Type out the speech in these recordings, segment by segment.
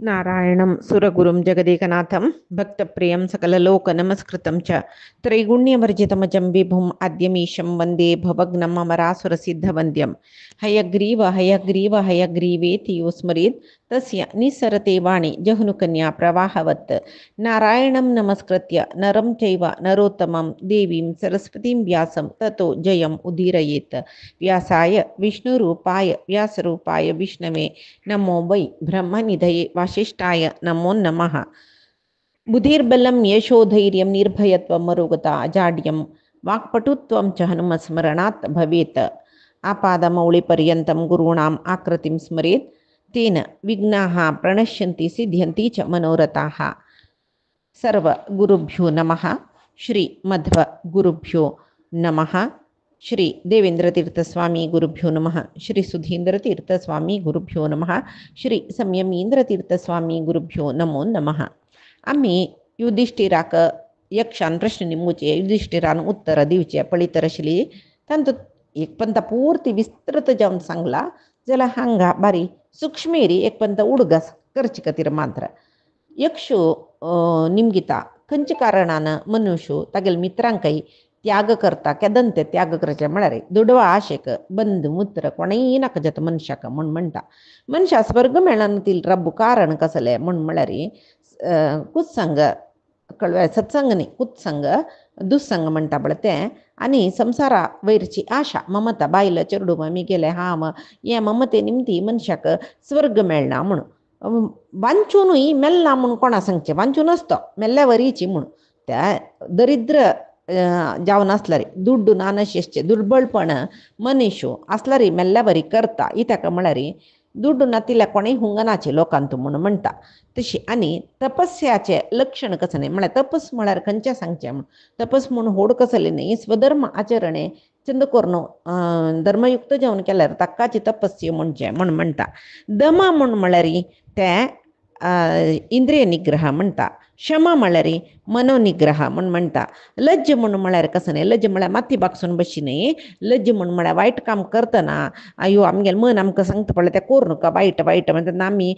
नारायणं सुरगुरुं जगदेकनाथं भक्तप्रियं सकललोकनमस्कृतं च त्रैगुण्यवर्जितमजं विभुम् आद्यमीशं वन्दे भवग्नम् अमरासुरसिद्धवन्द्यं हयग्रीव हयग्रीव हयग्रीवेति यो स्मरेत् तस्य निस्सरते वाणि जह्नुकन्या प्रवाहवत् नारायणं नमस्कृत्य नरं चैव नरोत्तमं देवीं सरस्वतीं व्यासं ततो जयम् उदीरयेत् व्यासाय विष्णुरूपाय व्यासरूपाय विष्णवे नमो वै ब्रह्मनिधये वासिष्ठाय नमो नमः। बुधिर्बलं यशोधैर्यं निर्भयत्वं मरोगता अजाड्यं वाक्पटुत्वं च हनुमस्मरणात् भवेत्। आपादमौलिपर्यन्तं गुरूणाम् आकृतिं स्मरेत् तेन विघ्नाः प्रणश्यन्ति सिद्ध्यन्ति च मनोरथाः। सर्वगुरुभ्यो नमः। श्री मध्व गुरुभ्यो नमः। श्री देवेंद्रतीर्थस्वामी गुरुभ्यो नमः. श्री सुधींद्रतीर्थस्वामी गुरुभ्यो नमः. श्री संयमींद्रतीर्थस्वामी गुरुभ्यो नमो नमः. आम्ही युधिष्ठिराक यक्षान प्रश्न निमुचे युधिष्ठिरान उत्तर दिवचे पळितर आशिल्ली तांतूत एक पंत पूर्ती विस्तृत जावन सांगला जाल्यार हांगा बारी सूक्ष्मेरी एक पंत उडगास करचे खातीर मात्र यक्षो निमगिता खंयच्या कारणान मनुष्य तागेल मित्रांकय त्याग करता केदंते त्याग करचे म्हळ्यार दुडवा आशेक बंद मुत्र कोणेय नाका जाता मनशाक म्हण म्हणटा. मनशा स्वर्ग मेळनातील रब्बू कारण कसले म्हण म्हळ्यार कुत्संग कळ्ळें सत्संग न्ही कुत्संग दुस्संग म्हणटा पळय तें आनी संवसारा वयरची आशा ममता बायल चेडू आमी गेले हे ममते निमती मनशाक स्वर्ग मेळना म्हण वांचूनय मेल्ला म्हूण कोणा सांगचें वांचूनच तो मेल्ल्या वरीची म्हूण त्या दरिद्र जावन आसल्यार दुड्डू नानशेचे दुर्बळपण मनीशो आसल्यार मेल्ल्या बरी करता ही ताका म्हळ्यार दुड्डू नातिल्या कोणेय हुंगनाचे लोकांतू म्हूण म्हणटा तशी. आनी तपस्याचे लक्षण कसं न्ही म्हळ्यार तपस म्हळ्यार खंयचें सांगचें म्हूण तपस म्हूण होड कसले न्ही स्वधर्म आचरणे चंद करून धर्मयुक्त जेवण केल्यार ताकाची तपस्या म्हणचें म्हूण म्हणटा. दमा म्हूण म्हळ्यार तें इंद्रिय निग्रह म्हणटा. क्षमा म्हळ्यार मनोनिग्रह म्हूण म्हणटा. लज्ज म्हूण म्हळ्यार कसं न्ही लज्ज म्हळ्यार माती बागसून बशी न्ही लज्ज म्हूण म्हळ्यार वायट काम करतना अयो आमगेलें मन आमकां सांगता पळय तें कोर नाका वायट वायट म्हणटा आमी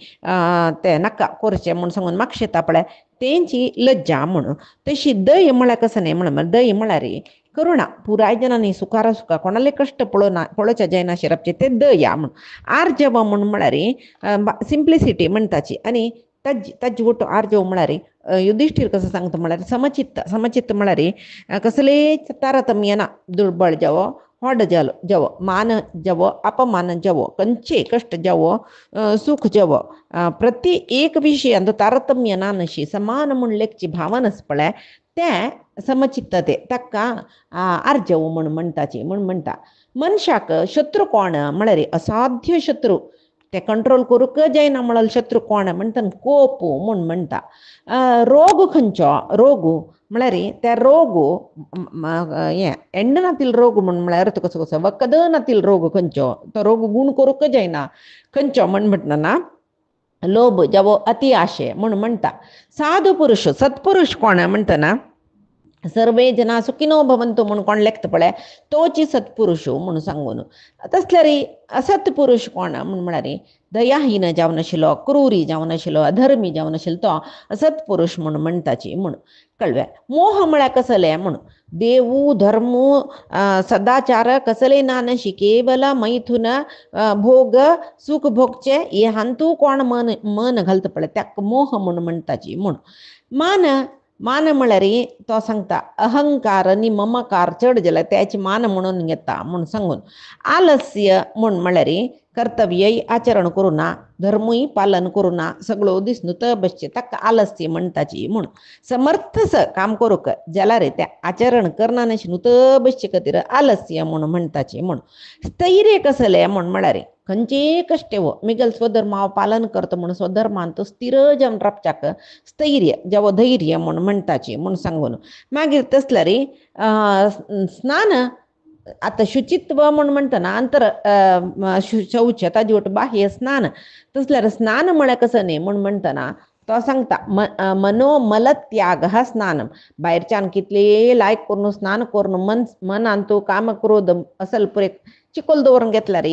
तें नाका करचें म्हूण सांगून म्हाका शेता पळय तेंची लज्जा म्हणून. तशी दय म्हळ्यार कसं न्ही म्हण दय म्हळ्यार करुणा पुराय जनांनी सुखारा सुखा कोणाले कश्ट पळोवचे जायना शिरपचे ते दया म्हूण. आर्जव म्हूण म्हळ्यार सिंप्लिसिटी म्हणटाची आनी ताजी वटो आर्जव म्हळ्यार युधिष्ठीर कसं सांगता म्हळ्यार समचित्त म्हळ्यार कसलेच तारतम्य ना. दुर्बळ जावो व्हड जावो मान जावो अपमान जावो खंयचेय कश्ट जावो सुख जावो प्रति एक विशयांत तारतम्य ना नशी समान म्हूण लेखची भावन आसा पळय तें समचित्तते ताका आर्जव म्हूण म्हणटाची म्हूण म्हणटा. मनशाक शत्रू कोण म्हळ्यार असाध्य शत्रू ते कंट्रोल करूंक जायना म्हळ्यार शत्रू कोण म्हणटा कोप म्हूण म्हणटा. रोग खंयचो रोग म्हळ्यार त्या रोग एंड नातील रोग म्हूण म्हळ्यार तुका कसो वखद नातील रोग खंयचो तो रोग गूण करूंक जायना खंयचो म्हण म्हणटना लोभ जावो अति आशे म्हूण म्हणटा. साधू पुरुश सत्पुरुश कोण म्हणटना सर्वे जना सुखिनो भवंतु म्हूण कोण लेखता पळय तोची सत्पुरुश म्हूण सांगून. तसल्यार असत्पुरुश कोण म्हूण म्हळ्यार दयाहीन जावन आशिल्लो क्रूरी जावन आशिल्लो अधर्मी जावन आशिल्लो तो असत्पुरुष म्हूण म्हणटाची म्हूण कळ्ळें. मोह म्हळ्यार कसले म्हूण देवू धर्मू सदाचार कसले ना नशी केवल मैथुन भोग सुख भोगचे हे हांतू कोण मन घालता पळय ताका मोह म्हूण म्हणटाची म्हूण. मान म्हळ्यार तो सांगता अहंकार आनी ममकार चड जाल्यार त्याची मान म्हणून घेता म्हूण सांगून. आलस्य म्हूण म्हळ्यार कर्तव्यय आचरण करुना धर्मूय पालन करुना सगळो दीस न्हूत बसचे ताका आलस्य म्हणटाची म्हूण. समर्थस काम करूंक जाल्यार तें आचरण करना नशी न्हूत बसचे खातीर आलस्य म्हूण म्हणटाची म्हूण. स्थैर्य कसलें म्हूण म्हळ्यार खंयचेय कश्ट येवो मिगल स्वधर्म हांव पालन करता म्हूण स्वधर्मान तो स्थिर जावन रावच्याक स्थैर्य जावो धैर्य म्हूण म्हणटाची म्हूण सांगून. मागीर तसल्यार स्नान आतां शुचित्व म्हूण म्हणटना अंतर शौच ताजे वट बाह्य स्नान तसल्यार स्नान म्हळ्यार कसं न्ही म्हूण म्हणटना तो सांगता मनोमल त्याग स्नानम भायरच्यान कितले लायक करून स्नान करून मनान तूं काम क्रोध असल पुरे चिकोल दवरून घेतल्यार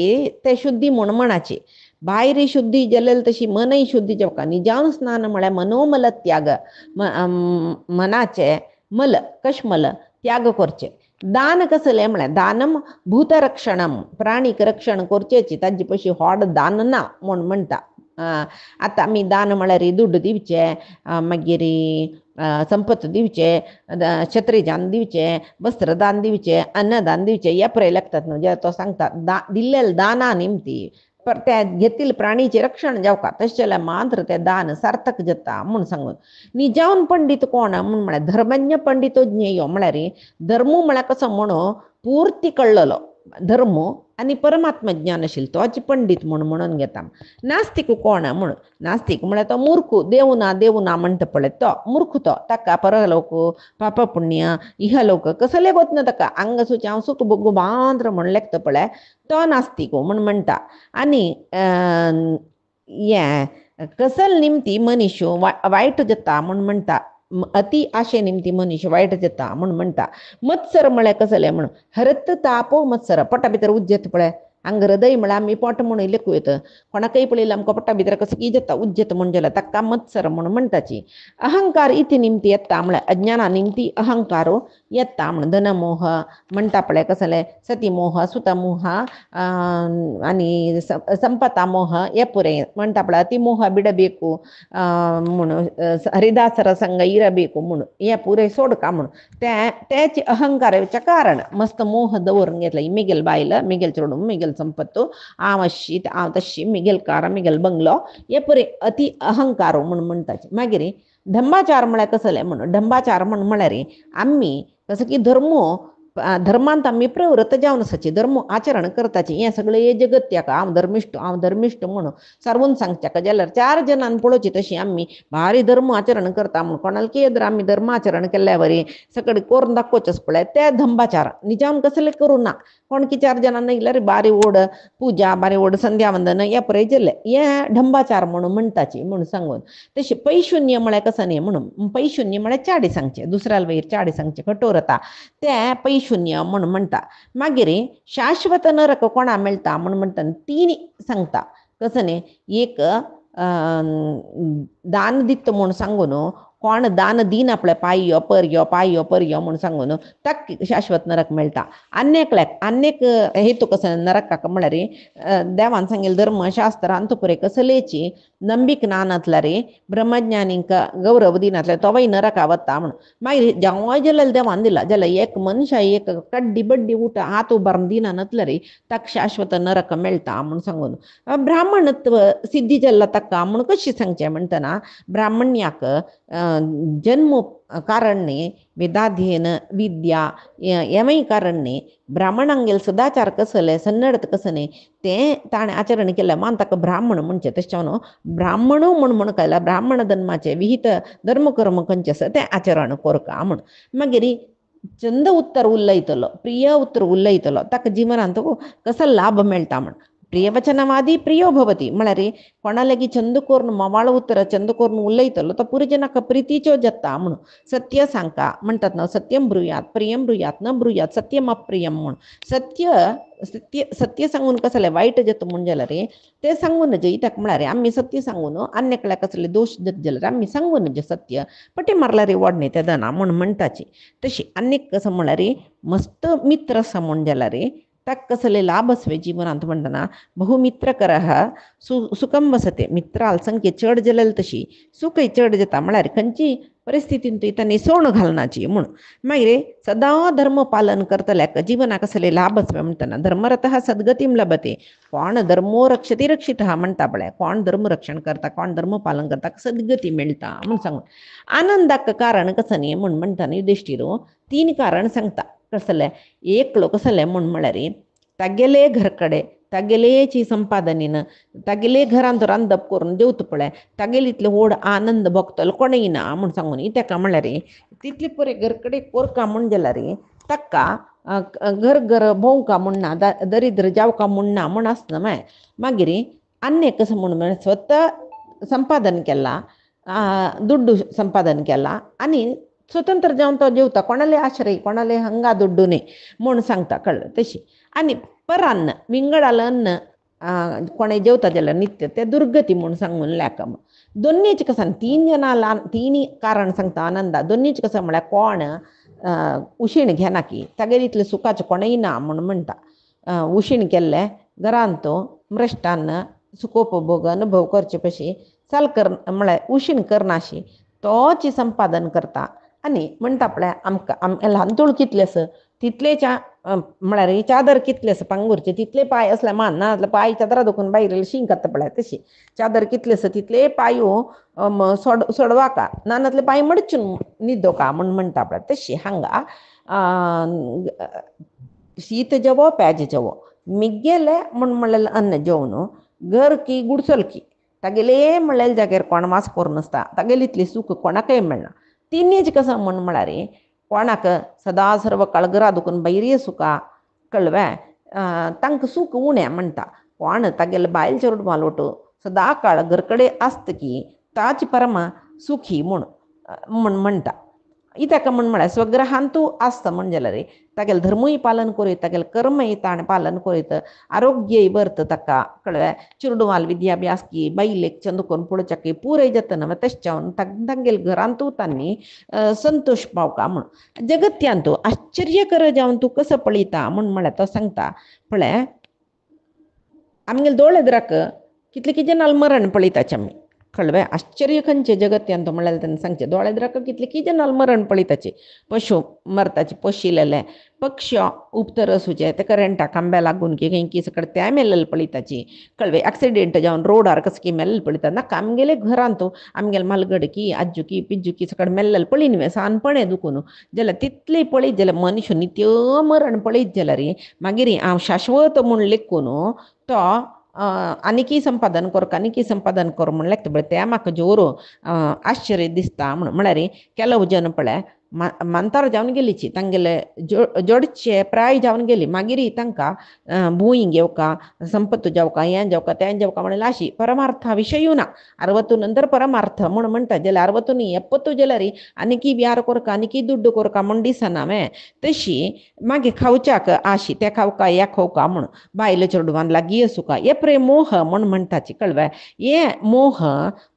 ते शुद्धी म्हूण मनाची. भायरी शुद्धी जलेल तशी मनही शुद्धी जेवका निजान स्नान म्हळ्यार मनोमल त्याग मनाचे मल कश्मल त्याग करचे दान कसले म्हळ्यार दानम भूतरक्षणम प्राणीक रक्षण करचेची तांचे पयशी होड दान ना म्हूण म्हणटा आतां आमी दान म्हळ्यार दुड्ड दिवचे मागीर संपत दिवचे छत्रीदान दिवचे वस्त्रदान दिवचे अन्नदान दिवचे ह्या पुराय लागतात न्हू जे तो सांगता दिल्लेले दाना निमती त्या घेतील प्राणीचे रक्षण जावका तशें जाल्यार मात्र तें दान सार्थक जाता म्हूण सांगून निजावन पंडीत कोण म्हूण म्हळ्यार धर्मज्ञ पंडितो ज्ञेयो म्हळ्यार धर्मू म्हळ्यार कसो म्हणू पुर्ती कळ्ळलो धर्म आनी परमात्म ज्ञानशील तोच पंडीत म्हणून घेता नास्तीक कोण म्हूण नास्तीक म्हळ्यार तो मूर्ख देव ना म्हणटा पळय तो मूर्ख तो ताका परलोक पाप पुण्य इहलोक कसले वच ना ताका अंग सुचे हांव सुख भोगू मात्र म्हण लेखता पळय तो नास्तीक म्हूण म्हणटा आनी हें कसल निमती मनीस वायट जाता म्हूण म्हणटा अति आशे निमती मनीस वायट जाता म्हूण म्हणटा मत्सर म्हळ्यार कसले म्हण हरत तापो मत्सर पोटा भितर उज्जत पळय हांगा हृदय म्हळ्यार आमी पोट म्हणून लेखूं येता कोणाकय पळयल्यार आमकां पोटा भितर कसो की जाता उज्जत म्हण जाल्यार ताका मत्सर म्हूण म्हणटाची अहंकार इति निमती येता म्हळ्यार अज्ञाना निमती अहंकारो येता म्हण धनमोह म्हणटा पळय कसले सतीमोह सुतमोह आनी संपता मोह हे पुरे म्हणटा पळय अतिमोह बिडಬೇಕು म्हूण हरिदासರ संग ಇರಬೇಕು म्हूण हे पुरे सोडका म्हूण तेच अहंकाराचें कारण मस्त मोह दवरून घेतला मिगेल बायल मिगेल चेडूं मिगेल संपत्तू हांव अशी हांव तशी मिगेल कार मिगेल बंगलो हे पुरे अति अहंकारो म्हूण म्हणटाचे मागीर ढंबाचार म्हळ्यार कसले म्हूण ढंबाचार म्हळ्यार आमी कसो की धर्मांत आमी प्रवृत्त जावन आसाची धर्म आचरण करताची हें सगळें जगत्याक हांव धर्मिश्ट म्हणून सारवून सांगच्याक जाल्यार 4 जणांन पळोवची तशी आमी भारी धर्म आचरण करता म्हूण कोणाल कितें आमी धर्म आचरण केल्ल्या वरी सकयल करून दाखोवचें पळय ते धंबाचार निजावन कसले करूं ना कोण की 4 जणांना इल्यार बारी व्हड पुजा बारी व्हड संध्या वंदन हे पुराय जालें हें ढंबाचार म्हणून म्हणटाची म्हूण सांगून तशें पैशून्य म्हळ्यार कसं न्ही म्हणून पैशून्य म्हळ्यार चाडी सांगचे दुसऱ्या वयर चाडी सांगचे कठोरता तें पैशून्य म्हणून म्हणटा मागीर शाश्वत नरक कोणा मेळटा म्हूण म्हणटा 3 सांगता कसं न्ही एक दान दित म्हूण सांगून कोण दान दिन आपले पायो पर्यो म्हूण सांगून ताक शाश्वत नरक मेळटा आनेक हेतू कसं नरकाक म्हळ्यार देवान सांगेल धर्मशास्त्रांत पुरे कसलेची ನಂಬಿಕೆ ನಾನತ್ಲಾರಿ ಬ್ರಹ್ಮಜ್ಞಾನಿಂಕ ಗೌರವ ದಿನತ್ಲೆ ತವೈ ನರಕ ಅವತ್ತ ಅವನು ಮಾಗಿ ಜವಾಜಲಲ್ ದೇವ ಅಂದಿಲ್ಲ ಜಲ ಏಕ ಮನುಷ್ಯ ಏಕ ಕಡ್ಡಿ ಬಡ್ಡಿ ಊಟ ಆತು ಬರ್ದಿನ ನತ್ಲರಿ तक शाश्वत नरक मेळटा म्हूण सांगून ब्राह्मणत्व सिद्धी जल्ला ताका म्हूण कशी सांगचें म्हणटना ब्राह्मण्याक जन्म कारण न्ही वेदाध्ययन विद्या हेमय कारण न्ही ब्राह्मणांगेल सदाचार कसले सन्नडत कसं न्ही तें ताणें आचरण केलें मान ताका ब्राह्मण म्हणचें तशें न्हू ब्राह्मण म्हूण कळ्ळां ब्राह्मण धर्माचें विहित धर्मकर्म खंयचें आसा तें आचरण करता म्हूण मागीर चंद उत्तर उलयतलो प्रिय उत्तर उलयतलो ताका जिवनांत कसो लाभ मेळटा म्हण प्रियवचनवादी प्रियो भवती म्हळ्यार कोणा लागीं चंद करून मोवाळ उतर चंद करून उलयतलो तो पुरजनाक प्रितीच्यो जाता म्हूण सत्य सांगता म्हणटात न्हू सत्यम ब्रुयात प्रियम ब्रुयात न ब्रुयात सत्यम अप्रियम म्हूण सत्य सांगून कसले वायट जाता म्हूण जाल्यार ते सांगून जैताक म्हळ्यार आमी सत्य सांगून अन्यकल्या कसले दोश जाता जाल्यार आमी सांगून जे सत्य पटी मारल्यार वडणे ते दना म्हूण म्हणटाची तशी आनीक कसं म्हळ्यार मस्त मित्र आसा म्हूण जाल्यार ताका कसले लाभ असवे जिवनांत म्हणटना बहुमित्रकर सुखम वसते मित्राल संख्ये चड जाल्यार तशी सुखय चड जाता म्हळ्यार खंयची परिस्थितींत तांणी निसवण घालनाची म्हूण मागीर सदां धर्म पालन करतल्याक जिवनाक कसले लाभ असवे म्हणटना धर्मरतः सद्गतीम लभते कोण धर्मो रक्षती रक्षित म्हणटा पळय कोण धर्म रक्षण करता कोण धर्म पालन करता सद्गती मेळटा म्हूण सांगून आनंदाक कारण कसं न्ही म्हूण म्हणटना युधिष्ठीर 3 कारण सांगता कसले एक लोक कसले म्हूण म्हळ्यार तागेले घर कडेन तागेलेची संपादनीन तागेले घरांत रांदप करून जेवता पळय तागेले इतले व्हड आनंद भोगतलो कोणय ना म्हूण सांगून ताका म्हळ्यार तितले परे घर कडेन कोरका म्हूण जाल्यार ताका घर भोंवका म्हूण ना दरिद्र जावका म्हूण ना म्हूण आसना मागीर आनी कसं म्हूण स्वता संपादन केला दुड्डू संपादन केला आनी स्वतंत्र जावन तो जेवता कोणाले आश्रय कोणाले हंगा दुड्डू न्ही म्हूण सांगता कळ्ळें तशी आनी परान्न विंगडाल अन्न कोणे जेवता जाल्यार नित्य ते दुर्गती म्हूण सांगून लेकम दोनीच कसान 3 जनां तिनी कारण सांगता आनंदा दोनीच कसं म्हळ्यार कोण उशीण घेना की तागेर इतलें सुखाचें कोणय ना म्हूण म्हणटा उशीण केल्ले घरांत मृश्टान्न सुखोपभोग अनुभव करचे पशी सलकर म्हळ्यार उशीण करनाशी तोच संपादन करता आनी म्हणटा पळय आमकां ल्हान तुळ कितलें आसा तितलेच्या म्हळ्यार चादर कितले आसा पांगुरचे तितले पांय असले मान ना जाल्यार पांय चादरा दुखून बायल शींक येता पळय तशी चादर कितले आसा तितले पांयो सोडवाका ना जाल्यार पांय मडचून न्हिदोका म्हूण म्हणटा पळय तशी हांगा शीत जेवो पेज जेवो मिगेले म्हूण म्हणलेलें अन्न जेवण घर की गुडचल की तागेले म्हणलेल्या जाग्यार कोण वास करून नासता तागेले इतलें सूख कोणाकय मेळना तिनीच कसं म्हूण म्हळ्यार कोणाक सदा सर्व काळ घरा दुखून बैरी सुका कळवे तांकां सूख उणें म्हणटा कोण तागेले बायल चेडूं मालोट सदा काळ घरकडे आसता की ताची परमा सुखी म्हूण म्हणटा इताका म्हूण म्हळ्यार स्वग्रहांत तूं आसता म्हण जाल्यार तागेलें धर्मूय पालन करीत तागेलें कर्मय ताणें पालन करीत आरोग्यय बरत ताका कळ्ळें चेडूवाल विद्याभ्यास की बायलेक चंद करून पळोवच्या पुरय जतन तशें तांगेले घरांतू तांणी संतोष पावका म्हूण जगत्यान तूं आश्चर्यकर जावन तूं कसो पळयता म्हूण म्हळ्यार तो सांगता पळय आमगेले दोळे दराक कितले कितें नाल मरण पळयताचें आमी कळ्ळें आश्चर्य खंयचें जगत्यान तो म्हळ्यार तेणें सांगचें दोळे दराक कितले कितें नाल मरण पळयताचें पशु मरताचे पशिलेले पक्ष उपतर आसूचे ते करंटा खांब्या लागून की खंय सकड ते मेल्लेले पळयताची कळ्ळें एक्सिडेंट जावन रोडार कसं मेल्लेले पळयता नाका आमगेले घरांत आमगेले मालगडकी आज्जुकी पिज्जुकी सकड मेल्लेले पळयन सानपणे दुखून जाल्यार तितलें पळयत जाल्यार मनुश्य नित्य मरण पळयत जाल्यार मागीर हांव शाश्वत म्हूण लेखून तो आनीकी संपादन कर म्हण लेखता ते म्हाका जोर आश्चर्य दिसता म्हळ्यार केलो जन पळय मांतार जावन गेलीची तांगेले जोडचे प्राय जावन गेली मागीर तांकां भूंय घेवका संपत्त जावका हें जावका तें जावका म्हण लाशी परमार्था विशयूय ना 60 नंतर परमार्थ म्हूण म्हणटा जाल्यार 60 70 जाल्यार आनीकी व्यार करका आनीकी दुड्ड करका म्हण दिसना तशी मागीर खावच्याक आशी तें खावका हें खावका म्हूण बायल चेडवान लागीं आसूका हे प्रेम मोह म्हूण म्हणटाची कळ्ळें हे मोह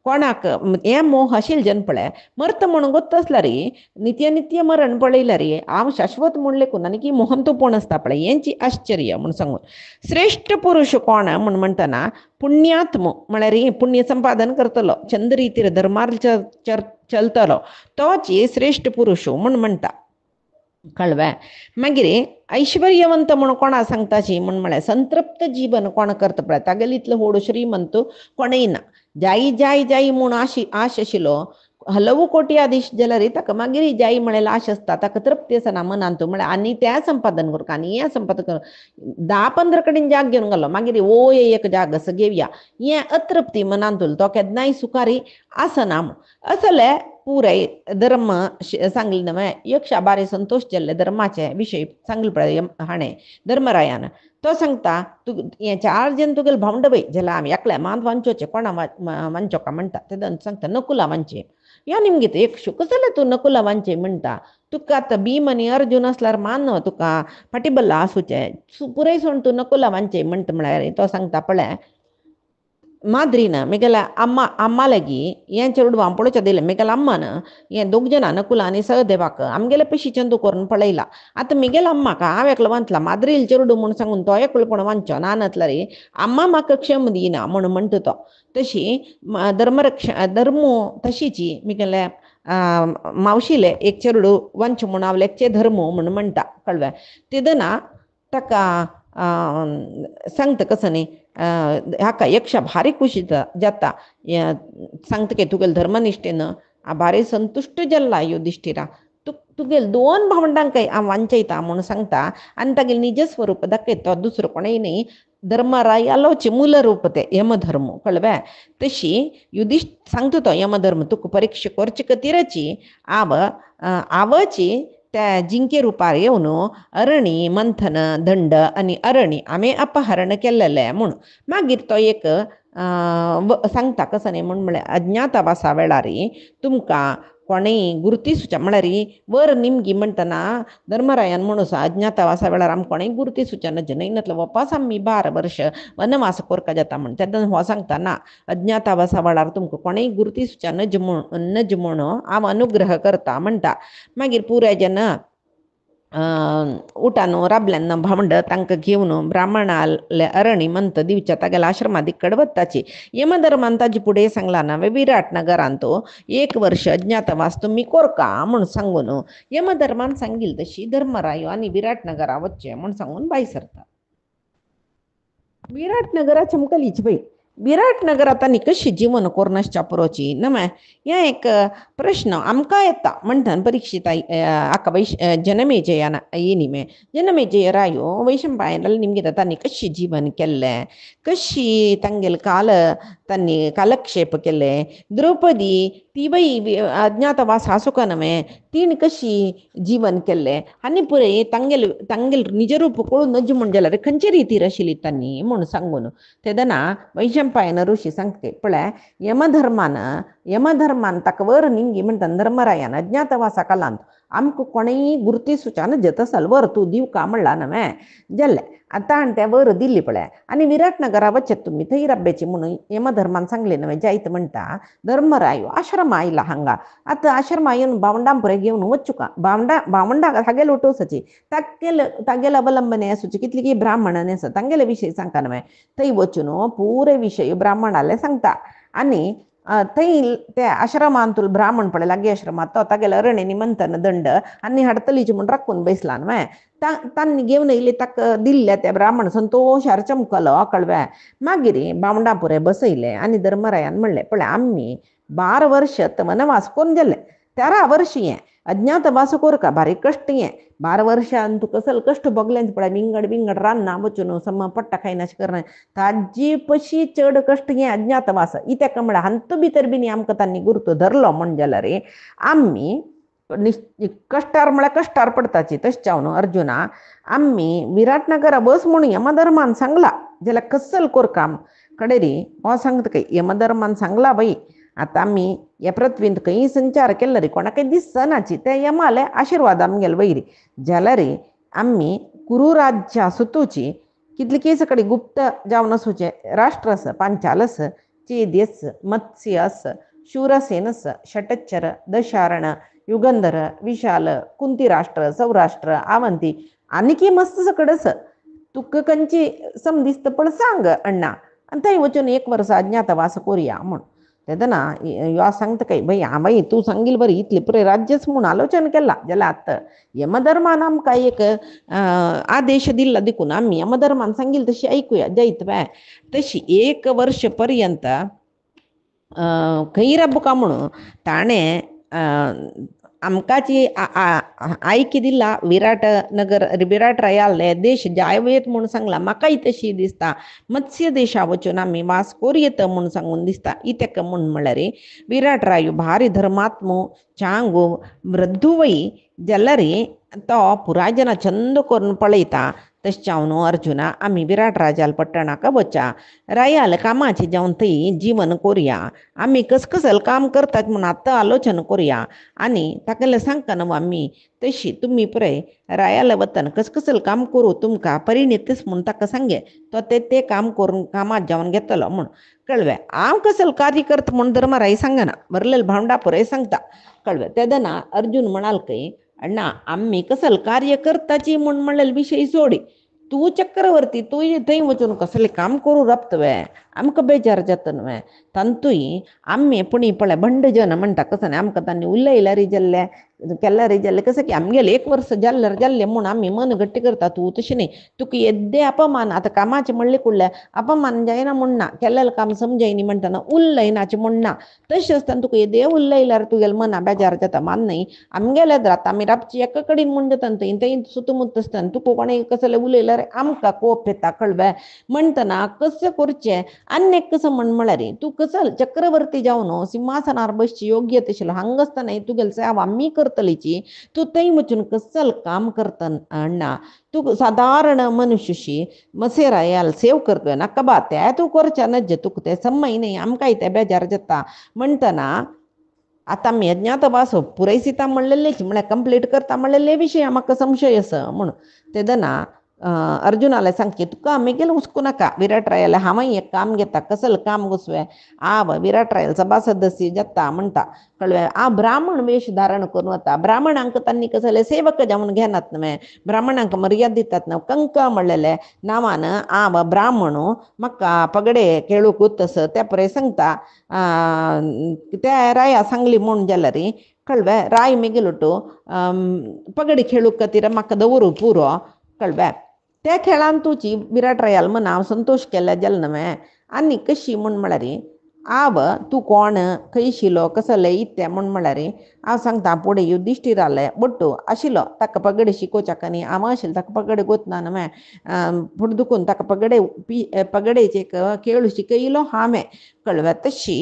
कोणाक हें मोह आशिल्लें जन पळय मरता म्हूण गोत्त आसल्यार नित्य नित्य मरण पळयल्यार हांव शाश्वत म्हूण लेखून आनी की मोहंतूपण आसता पळय हेंची आश्चर्य म्हूण सांगून श्रेश्ठ पुरुश कोण म्हूण म्हणटना पुण्यात्म म्हळ्यार पुण्य संपादन करतलो चंद रितीर धर्मार चलतलो तोच श्रेश्ठ पुरुश म्हूण म्हणटा कळ्ळें मागीर ऐश्वर्यवंत म्हूण कोणा सांगताची म्हूण म्हळ्यार संतृप्त जीवन कोण करता पळय तागेले इतलो व्हड श्रीमंत कोणय ना जाय म्हूण आश आशिल्लो हलवू कोट्याधीश जाल्यार ताका मागीर जाय म्हळ्यार आश आसता ताका तृप्ती आसना मनांत म्हळ्यार आनी तें संपादन करता आनी हें संपादन कर 10-15 कडेन जाग घेवन गेलो मागीर एक जाग असो घेवया हें अतृप्ती मनांत तो केन्नाय सुखारी आसना असले पुराय धर्म सांगले न्हय एक शाबारी संतोष जाल्ले धर्माचे विशय सांगले पळय हाणें धर्मरायान तो सांगता तूं हें 4 जन तुगेले भावंडवय जाल्यार आमी एकल्या मांत वांचोवचें कोणा वांचोका म्हणटा ते सांगता नकुला वांचे या निमगे एक शुक जाल्यार तूं नकुला वांचे म्हणटा तुका आतां भीम आनी अर्जून आसल्यार मान तुका फाटीबल्ला आसूचें पुराय सोण तूं नकुला वांचे म्हणटा म्हळ्यार तो सांगता पळय माद्रीन मिगेला अम्मा लागी हें चेडवां पळोवचें दिलें मिगेला अम्मान हें 2 जाणां नकुला आनी सहदेवाक आमगेले पयशी चंदू करून पळयला आतां मिगेल अम्माक हांव एकलो वांचला माद्रील चेडूं म्हूण सांगून तो एकलोपण वांचो ना जाल्यार अम्मा म्हाका क्षम दिना म्हूण म्हणटा तो तशी धर्मो तशीची मिगेले मावशिले एक चेडूं वांच म्हूण हांव लेखचे धर्मो म्हूण म्हणटा कळ्ळें तिदना ताका सांगता कसं न्ही हाका यक्षा भारी खुशी जाता सांगता की तुगेले धर्मनिश्ठेन भारी संतुश्ट जाल्ला युधिष्ठिरा तुगेले 2 भावंडांकय हांव वांचयता म्हूण सांगता आनी तागेलें निज स्वरूप दाखयता तो दुसरो कोणय न्ही धर्मरायालोचे मूल रूप ते यमधर्म कळ्ळें तशी सांगता तो यमधर्म तुका परीक्षा करचे खातीरची आवची त्या जिंके रुपार येवन अरणी मंथन दंड आनी अरणी आमी अपहरण केल्लेले म्हूण मागीर तो एक सांगता कसो न्ही म्हूण म्हळ्यार अज्ञातवासा वेळार तुमकां कोणेय गुर्ती म्हळ्यार वर निमगी म्हणटना धर्मरायान म्हणून अज्ञातवासा वेळार आमकां कोणेय गुर्ती सुचना जनयनातलो वपास आमी 12 वर्ष वनवास कोरका जाता म्हण तेन्ना हो सांगता ना अज्ञातवासा वेळार तुमकां कोणेय गुर्ती सुचा नज म्हूण हांव अनुग्रह करता म्हणटा. मागीर पुराय जेन्ना उठान राबल्यान भावंड तांकां घेवन ब्राह्मणाले अरणी मंत दिवच्या तागेल्या आश्रमादी कडवत्ताची यमधर्मान ताजे पुढे सांगला ना विराट नगरान तो 1 वर्ष अज्ञातवास तुम्ही कोरका म्हूण सांगून यमधर्मान सांगिल तशी धर्मरायो आनी विराट नगरा वच्चे म्हूण सांगून भायर सरता. विराट नगरा चमकलीच पळय. विराट नगरात आनी कशी जीवन कोरनासच्या पुरोची नमे हे एक प्रश्न आमकां येता म्हणटा परीक्षित हाका जनमेजयान येयनी जनमेजय रायो वैशंपायनाल निमगे तांणी कशी जीवन केल्लें कशी तांगेले तांणी कालक्षेप केले. द्रौपदी ती बाई अज्ञातवास आसुका नमे तीन कशी जीवन केल्लें आनी पुरय तांगेल निजरूप कळून नज म्हूण जाल्यार खंयचे रितीर आशिल्ली तांणी म्हूण सांगून तेदना वैशंपायन ऋषी सांगते पळय यमधर्मान ताका वर निमगी म्हणटा धर्मरायान अज्ञातवासा कालांत आमकां कोणेय गुर्ती सुचान जतसल वर तूं दिवका म्हणला नवे जाल्लें आतां आनी तें वर दिल्ली पळय आनी विराट नगरा वचत तुमी थंय राबब्याची म्हणून यमधर्मान सांगलें नवे जायत म्हणटा धर्मरायो आश्रमा आयला हांगा आतां आश्रमा येवन भावंडां पुरे घेवन वचुका भावंडां तागेले उठोवसाची तागेले अवलंबने आसूची कितली की ब्राह्मणांनी आसा तांगेले विशय सांगता नवे थंय वचून पुरे विशय ब्राह्मणाले सांगता. आनी थंय ते आश्रमान तुला ब्राह्मण पळय लागीं आश्रमात तो तागेले अरणेनी मंथन दंड आनी हाडतलीची म्हूण राखून बसला नवे तांणी घेवन येयले ताका दिल्ले ते ब्राह्मण संतोशार चमकलो कळवे. मागीर भावंडां पुरे बसयले आनी धर्मरायान म्हणलें पळय आमी 12 वर्ष वनवास कोरून गेले 13 वर्ष हें अज्ञातवास कोरका भारी कश्ट हें 12 वर्षान तूं कसल कश्ट भोगलें पळय विंगड रान्ना वचून सम पट्टा खायना अशें करना ताजी पशी चड कश्ट हें अज्ञातवास इत्याक म्हळ्यार हांत भितर बी आमकां तांणी गुर्तो धरलो म्हण जाल्यार आमी कश्टार म्हळ्यार कश्टार पडताची तशें जावन अर्जुना आमी विराट नगरा बस म्हणून यमधर्मान सांगला जाल्यार कसल कोरका कडेरी हो सांगता काय यमधर्मान सांगला बाई आतां आमी ह्या पृथ्वींत खंय संचार केल्लो रे कोणाकय दिसनाची ते यमाले आशिर्वाद आमगेले वैरी जाल्यार आमी कुरू राज्या सुतूची कितले केस कडेन गुप्त जावन आसूचे राष्ट्र आसा पांचाल आसा चेदी आसा मत्स्य आसा शूरसेन आसा षटच्चर दशारण युगंधर विशाल कुंती राष्ट्र सौराष्ट्र आवंती आनीकय मस्त सकड आसा तुका खंयची सम दिसता पळय सांग अण्णा आनी थंय वचून 1 वर्स अज्ञातवास कोरया म्हूण तेदना ह्यो सांगता काय बाई तूं सांगिल बरी इतली पुरे राज्यच म्हूण आलोचन केला जाल्यार आतां यमधर्मान आमकां एक आदेश दिल्लो देखून आमी यमधर्मान सांगिल तशी ऐकुया जायत बाय तशी 1 वर्ष पर्यंत खंय राबुका म्हणून ताणें आमकांची आयकी दिला विराट नगर विराट रायाले देश जायवेत म्हणून सांगला म्हाकाय तशी दिसता मत्स्य देशा वचून आमी वास कोरयेत म्हणून सांगून दिसता इतेक म्हूण म्हळ्यार विराट रायो भारी धर्मात्मो चांगू मृदुवई जाल्यार तो पुराय जना चंद करून पळयता तशें जावन अर्जुना आमी विराट राजाल पट्टणाक वचा रायाल कामाची जावन थंय जीवन कोरया आमी कसकसल काम करतात म्हूण आतां आलोचन कोरया आनी ताका सांगता न्हू आमी तशी तुमी पळय रायाल वतन कसकसल काम करूं तुमकां परिणितच म्हूण ताका सांगे तो ते काम करून कामात जावन घेतलो म्हूण कळवे. हांव कसल कार्य करता म्हूण धर्मराय सांगना भरलेले भावंडा पुराय सांगता कळवे. तेदना अर्जुन म्हणाल काय अण्णा आम्ही कसल कार्य करताची म्हूण म्हणलेले विशय सोडी तू चक्रवर्ती तू थंय वचून कसले काम करू रप्तवे आमकां बेजार जाता न्हय तांतूय आमी पुणी पळय भंड जन म्हणटा कसं न्ही आमकां तांणी उलयला रे जाल्ले केल्ला रे जाल्ले कसं की आमगेले 1 वर्स जाल्ले म्हूण आमी मन गट्टी करता तूं तशें न्ही तुका येद्दे अपमान आतां कामाचें म्हणलें कुडलें अपमान जायना म्हूण ना केल्लें काम समजयनी म्हणटना उलयनाचें म्हूण ना तशें आसतना तुका येदे उलयल्यार तुगेलें मना बेजार जाता मान न्ही आमगेले रात आमी रातची एका कडेन म्हूण जाता थंय सुतमुत आसतना तुका कोणें कसलें उलयल्यार आमकां कोप येता कळवे म्हणटना कशें करचें आनी कसं म्हळ्यार तूं कसल चक्रवर्ती जावन सिंहासनार बसची योग्य तशिल्लो हांगासतना तुगेली सेवा आमी करतलीची तूं थंय वचून कसल काम करता अण्णा तूं सादारण मनुष्यशी मसेरायाल सेव करतोय नाका बा तें तूं करचें नज तुका तें समय न्ही आमकांय तें बेजार जाता म्हणटना आता मी अज्ञातवास पुरैसिता म्हणलेलेच म्हळ्यार कंप्लीट करता म्हणलेले विशय म्हाका संशय आसा म्हूण तेदना अर्जुनाला सांगचे तुका आम्ही हुसकू नाका विराट रायाला हांवय एक काम घेता कसलं काम घुसवे विराट रायल सभा सदस्य जाता म्हणटा कळवे ब्राह्मण वेश धारण करून वता ब्राह्मणांक तांणी कसले सेवक जावन घेनात न्हय ब्राह्मणांक मर्याद दितात न्हय कंक म्हणलेले नांवान ब्राह्मणू म्हाका पगडे खेळूक गुत्तस त्या परे सांगता त्या राया सांगली म्हूण जाल्यार कळवे राय मेगेलोटू पगडी खेळूक खातीर म्हाका दवरू पुरो कळवे त्या खेळान तुची विराट रायाल म्हण हांव संतोष केल्या जाल न्हय आनी कशी म्हूण म्हळ्यार तूं कोण खंय शिलो कसले इत्या म्हूण म्हळ्यार हांव सांगता फुडें युधिष्ठिराले बट्टू आशिल्लो ताका पगडे शिकोवच्याक आनी हांव आशिल्लो ताका पगडे गोतना न्हय फुडें दुखून ताका पगडेचे खेळ शिकयलो हांवें कळव्या तशी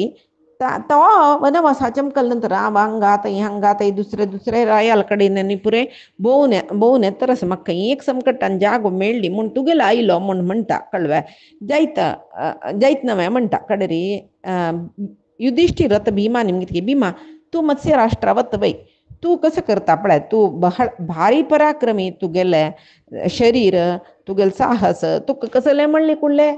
तो वनवासाच्या नंतर हांगात हांगात दुसरे रायाल कडेन आनी पुरे भोवून येतरस म्हाका एक संकटान जागो मेळ्ळी म्हूण तुगेलो आयलो म्हूण म्हणटा कळव्या जायत न्हय म्हणटा कडेरी युधिष्ठिर भीमा निमगे भीमा तू मत्स्य राष्ट्रावत वय तू कसं करता पळय तू भारी पराक्रमी तुगेले शरीर तुगेले साहस तुका कसले म्हणले कुडले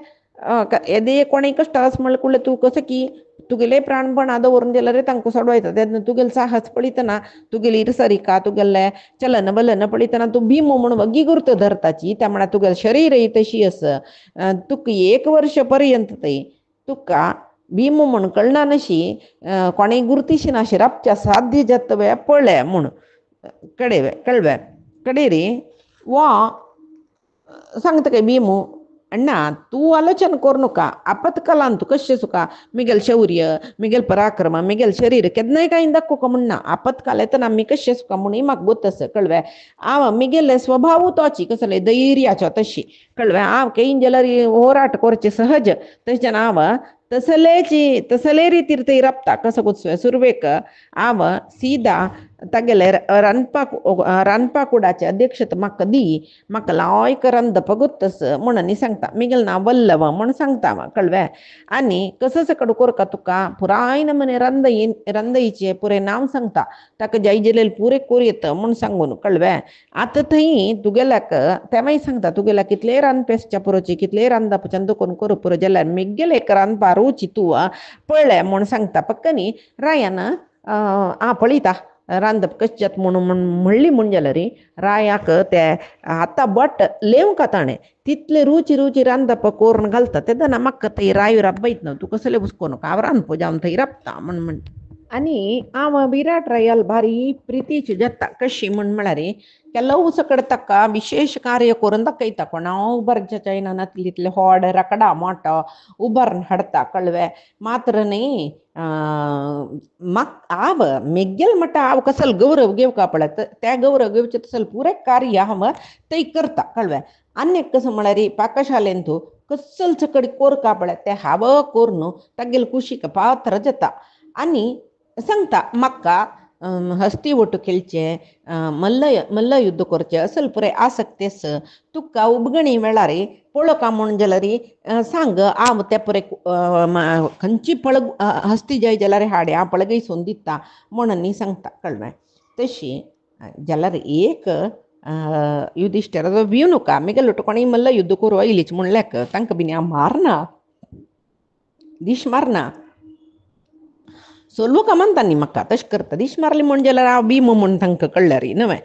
येदे कोणें कश्ट आस म्हणले कुडले तू कसं की तुगेले प्राणपण दवरून दिल्यार तांकां सोडवायता तेन्ना तुगेले साहस पळयतना तुगेली इरसरिका तुगेले चलन बलन पळयतना तूं भीमो म्हणून वगी गुर्त धरताची त्या म्हळ्यार तुगेले शरीरय तशी आसा तुका 1 वर्ष पर्यंत तुका भीमो म्हूण कळना नशी कोणेय गुर्तीशी नाशी राबच्या साध्य जातवे पळय म्हूण कळवे कडेरी वा सांगता काय भीमू अण्णा तू आलोचन करू नका आपत्कालान तू कशें सुका मिगेल शौर्य मिगेल पराक्रम मिगेल शरीर केन्नाय कांय दाखोवका म्हणना आपत्काल येतना आमी कशें सुका म्हणून म्हाका गोत कळवे हांव मिगेले स्वभाव तोची कसले धैर्याचो तशी कळवे हांव केईन जाल्यार होराट करचे सहज तशें हांव तसले रितीर ते रपता कसं गोत्सवे सुरवेक हांव सीदा तागेले रांदपाकुडाचे अध्यक्षता म्हाका म्हाका लायक रांदप गोत्तस म्हणून सांगता मिगेल नांव वल्लभ म्हूण सांगता कळवे आनी कसं सकड कोरका तुका पुराय नमुने रांदयेचे पुरे नांव सांगता ताका जय जलेल पुरे कोरयत म्हूण सांगून कळवे आतां थंय तुगेल्याक तेव्हाय सांगता तुगेल्याक कितले रांदपेसच्या पुरोची कितले रांदपाच्यान दुखून करूं पुरो जाल्यार मिगेल एक रांदपा रुची तूं पळय म्हूण सांगता पक्कनी रायान पळयता रांदप कशें जाता म्हणून म्हणली म्हूण जाल्यार रायाक ते आतां बट लेवंक ताणें तितले रुची रांदप करून घालता तेदना म्हाका थंय राय राबयत न्हू तूं कसले हुस्को नाका हांव रांदपो जावन थंय राबता म्हूण म्हणटा आनी हांव विराट रायाल भारी प्रितीची जाता कशी म्हूण म्हळ्यार केल्लो सकड ताका विशेष कार्य करून दाखयता कोण हांव उबारच्या चायनातले व्हड रकडा मोठो उबारून हाडटा कळवे मात्र न्ही हांव मेगेल म्हणटा हांव कसल गौरव घेवका पळय त्या गौरव घेवचें तसल पुरे कार्य हांव थंय करता कळवे आनी कसं म्हळ्यार पाकशालेन तूं कसल सकड कोरका पळय तें हांव करून तागेले कुशीक पात्र जाता आनी सांगता म्हाका हस्तीवट खेळचे मल्ल युद्ध करचें असल पुरे आसक्ती आस तुका उबगणी वेळार पळोवका म्हूण जाल्यार सांग हांव ते पुरे खंयची हस्ती जाय जाल्यार हाडे हांव पळगयसून दिता म्हणून सांगता कळ्ळें तशी जाल्यार एक युधिष्ठिराचो भिव नका मेगेलो कोणीय मल्ल युद्ध करूं आयलीच म्हणल्याक तांकां बीन हांव मारना दीश मारना सोलवू का म्हणटा न्ही म्हाका तशें करता दीश मारली म्हण जाल्यार हांव भीम म्हूण तांकां कळल्यार न्हय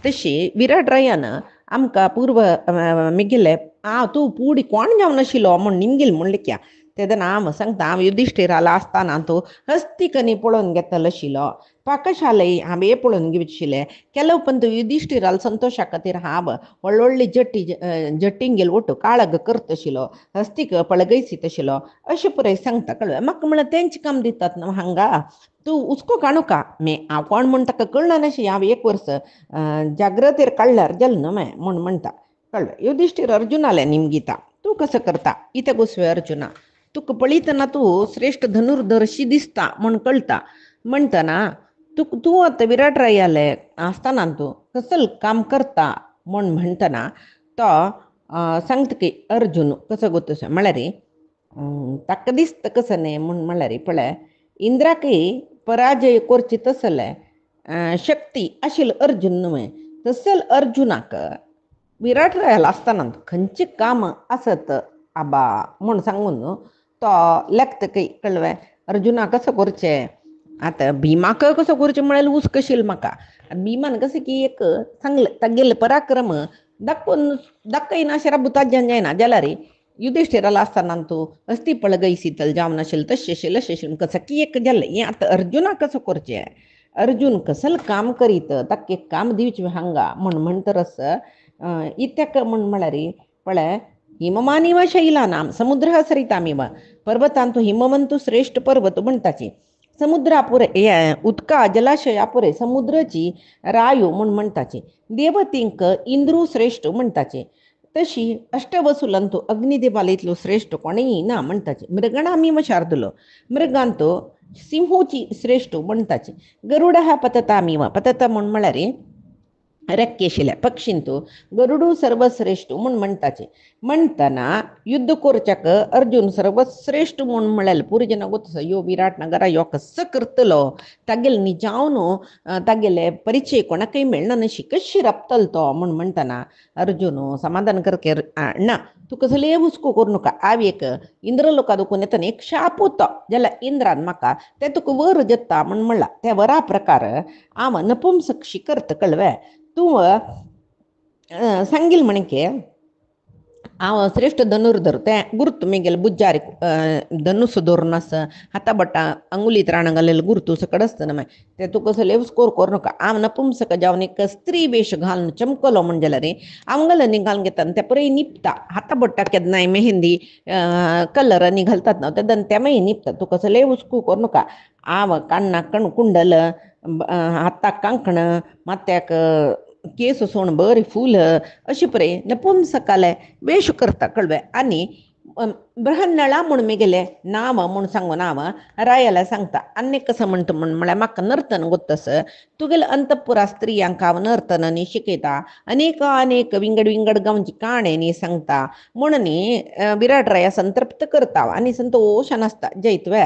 तशी विराट रायान आमकां पूर्व मेगेले तूं पुडी कोण जावन आशिल्लो म्हूण निमगेल म्हणलें क्या तेदना हांव सांगता हांव युधिष्ठिराला आसतना तूं हस्तिकनी पळोवन घेतलो आशिल्लो पाकशालय हांवें पळोवन घेवशिल्लें केलो पण तूं युधिष्ठिराला संतोशा खातीर हांव व्हडली जट्टींगेल वटू काळग करता आशिल्लो हस्तीक पळगयसीत आशिल्लो अशें पुराय सांगता कळ्ळें म्हाका म्हळ्यार तेंचें काम दितात न्हू हांगा तूं हुस्को काणू का हांव कोण म्हूण ताका कळना नाशी हांव 1 वर्स जाग्रतेर काडल्यार जालें न्हय म्हूण म्हणटा कळ्ळें युधिष्ठिर अर्जुनाले निमगिता तूं कसं करता इथे गोसवे अर्जुना तुका पळयतना तूं श्रेश्ठ धनुर्धरशी दिसता म्हूण कळटा म्हणटना तूं आतां विराट रायाले आसतना तूं कसल काम करता म्हूण म्हणटना तो सांगता की अर्जून कसो गोतसो म्हळ्यार ताका दिसता कसो न्ही म्हूण म्हळ्यार पळय इंद्राकय पराजय करची तसले शक्ती आशिल अर्जुन न्हय तसल अर्जुनाक विराट रायला असताना खंयची काम असत आबा म्हूण सांगून तो लेखता काही कळवे अर्जुना कसं करचें आता भिमाक कसो करचें म्हळ्यार ऊस कशील म्हाका भिमान कशें की एक सांगलें तागेलें पराक्रम दाखयना राबुतात जायना जाल्यार युधिष्ठिराला असताना तूं अस्ती पळगई शीतल जावन नाशिल तशें अशें अशें कसं की एक जालें हें आतां अर्जुना कसं करचें अर्जुन कसल काम करीत ताका एक काम दिवचें हांगा म्हणटरस इत्याक म्हळ्यार पळय हिममानिव शैलानाम समुद्र सरितामिव पर्वतांतू हिमवंतू श्रेष्ठ पर्वत म्हणटाची समुद्रापुरे उदका जलाशयापुरे समुद्राची रायो म्हणटाची देवतींक इंद्रू श्रेष्ठ म्हणटाचे तशी अष्टवसुलंतू अग्निदेवाला इतलो श्रेष्ठ कोणेय ना म्हणटाचे मृगणामीव शार्दुलो मृगांतो सिंहोची श्रेष्ठ म्हणटाचे गरुड हा पततामीव पतत म्हळ्यार रेक्के आशिल्ल्या पक्षींतू गरुडू सर्वश्रेष्ठ म्हणटाचे म्हणटना युद्ध करच्याक अर्जुन सर्वश्रेष्ठ म्हळ्यार पुरजना गोतस यो विराट नगरा यो कसं करतलो तागेले निजावन तागेले परिचय कोणाकय मेळना नशी कशी रपतलो तो म्हणटना अर्जुन समाधान करके ना तू कसले हुस्को करूं नका हांव एक इंद्रलोका दुखून येतना एक शाप होतो जाल्यार इंद्रान म्हाका ते तुका वर जेत्ता म्हणला त्या वरा प्रकार हांव नपुंसक करता कळवे तूं सांगिल म्हणके हांव श्रेष्ठ धनुर्धर तें गुर्तू मेगेले बुज्जारी धनुस धोरनास हाता बट्टा अंगुलीत राण घालेले गुर्तू सकड आसतना मागीर तें तूं कसले स्कोर करूं नका हांव नपुंसक जावन एक स्त्री वेश घालून चमकलो म्हण जाल्यार आमगल निघालून घेता आनी ते पळय निपता हाता बट्टा केन्नाय मेहंदी कलर घालतात न्हू तेदन तेमय निपता तूं कसले हुस्को करूं नका हांव कानाक कुंडल हाताक कांकण माथ्याक केस सोण बरी फूल अशी पळय नपुंसकाले वेश करता कळवे आनी ब्रहन्नळा म्हूण मेगेले नांव म्हूण सांगून हांव रायाला सांगता आनी कसं म्हणटा म्हळ्यार म्हाका नर्तन गोतस तुगेले अंतपुरा स्त्रियांक हांव नर्तन न्ही शिकयता अनेक विंगड गांवची काणे न्ही सांगता म्हूण न्ही विराट राया संतृप्त करता आनी संतोशान आसता जैतवे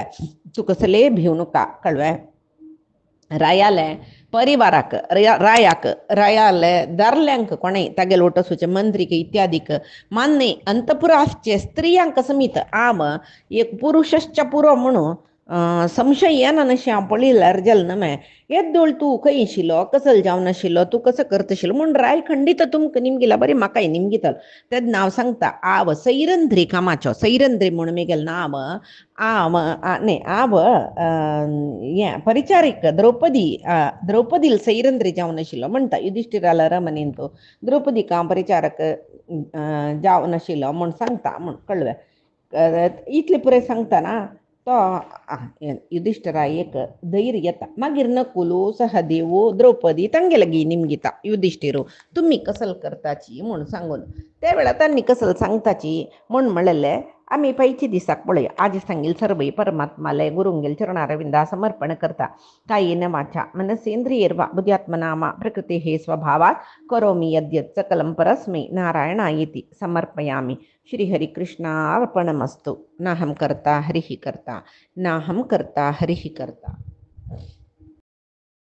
तूं कसले भिवू नका कळवे रायाले परिवाराक रायाले दार्ल्यांक कोणेय तागेले वटसूचे मंत्रीक इत्यादीक मान्य अंतपुराचे स्त्रियांक समीत हांव एक पुरुषश्च पुरो म्हणून संशय येना नशें हांव पळयल्यार जालें न्हय येद्दोळ तूं खंय आशिल्लो कसल जावन आशिल्लो तूं कसो करतशिल्लो म्हूण राय खंडीत तुमकां निमगिला बरें म्हाकाय निमगितलो तें नांव सांगता हांव सैरंध्री कामाचो सैरंध्री म्हूण मेगेलें नांव हांव हें परिचारीक द्रौपदी सैरंध्री जावन आशिल्लो म्हणटा युधिष्ठिराला रमणीन तो द्रौपदीक हांव परिचारक जावन आशिल्लो म्हूण सांगता म्हूण कळ्ळें इतलें पुरे सांगतना तो युधिष्ठिरा एक धैर्य येता मागीर नकुलो सहदेवो द्रौपदी तांगे लागीं निमगिता युधिष्ठिरो तुमी कसल करताची म्हूण सांगून त्या वेळार तांणी कसल सांगताची म्हूण म्हणलें आमी पैची दिसाक पळय आज सांगील सर्वै परमात्मालय गुरुंगेल चरणारविंदा समर्पण करता कायेन वाचा मनसेंद्रियर्वा बुद्ध्यात्मनामा प्रकृते हे स्वभावात करोमि यद्यत् सकलं परस्मै नारायणायेति समर्पयामि श्रीहरि कृष्णार्पणमस्तु नाहं कर्ता हरिः कर्ता नाहं कर्ता हरिः कर्ता।